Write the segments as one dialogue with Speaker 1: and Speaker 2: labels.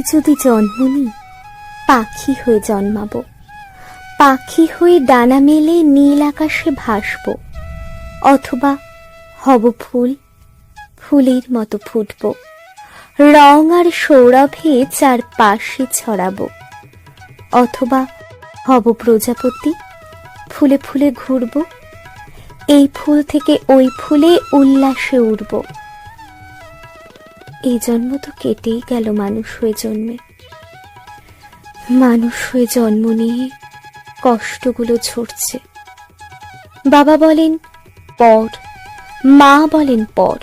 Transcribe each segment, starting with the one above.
Speaker 1: যদি জন্ম নিই, পাখি হয়ে জন্মাবো। পাখি হয়ে ডানা মেলে নীল আকাশে ভাসবো, অথবা হব ফুল, ফুলের মতো ফুটবো, রং আর সৌরভে চারপাশে ছড়াবো। অথবা হব প্রজাপতি, ফুলে ফুলে ঘুরবো, এই ফুল থেকে ওই ফুলে উল্লাসে উড়বো। এই জন্ম তো কেটেই গেল মানুষ হয়ে জন্মে। মানুষ হয়ে জন্ম নিয়ে কষ্টগুলো ঝরছে। বাবা বলেন পড়, মা বলেন পড়,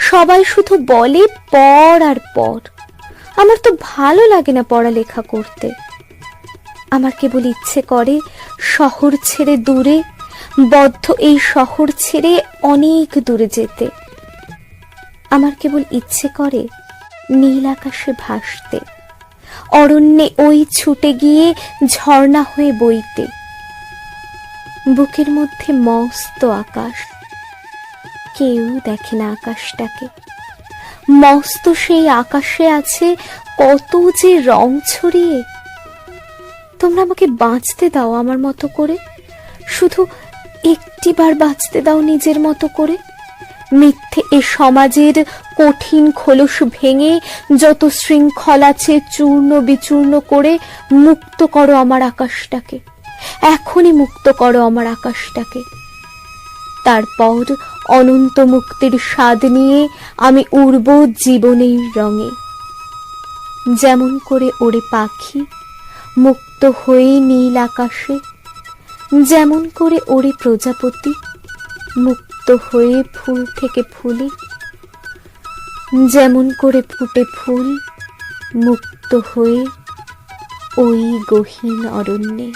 Speaker 1: সবাই শুধু বলে পড় আর পড়। আমার তো ভালো লাগে না পড়ালেখা করতে। আমার কেবল ইচ্ছে করে শহর ছেড়ে দূরে, বদ্ধ এই শহর ছেড়ে অনেক দূরে যেতে। আমার কেবল ইচ্ছে করে নীল আকাশে ভাসতে, অরণ্যে ওই ছুটে গিয়ে ঝর্ণা হয়ে বইতে। বুকের মধ্যে মস্ত আকাশ, কেউ দেখে না আকাশটাকে। মস্ত সেই আকাশে আছে কত যে রং ছড়িয়ে। তোমরা আমাকে বাঁচতে দাও আমার মতো করে, শুধু একটিবার বাঁচতে দাও নিজের মতো করে। মিথ্যে এ সমাজের কঠিন খোলস ভেঙে যত শৃঙ্খল আছে চূর্ণ বিচূর্ণ করে মুক্ত করো আমার আকাশটাকে, এখনই মুক্ত করো আমার আকাশটাকে। তারপর অনন্ত মুক্তির স্বাদ নিয়ে আমি উড়ব জীবনের রঙে। যেমন করে ওড়ে পাখি মুক্ত হয়ে নীল আকাশে, যেমন করে ওড়ে প্রজাপতি মুক্ত হয়ে ফুল থেকে ফুলে, যেমন করে ফুটে ফুল মুক্ত হয়ে ওই গহীন অরণ্যে।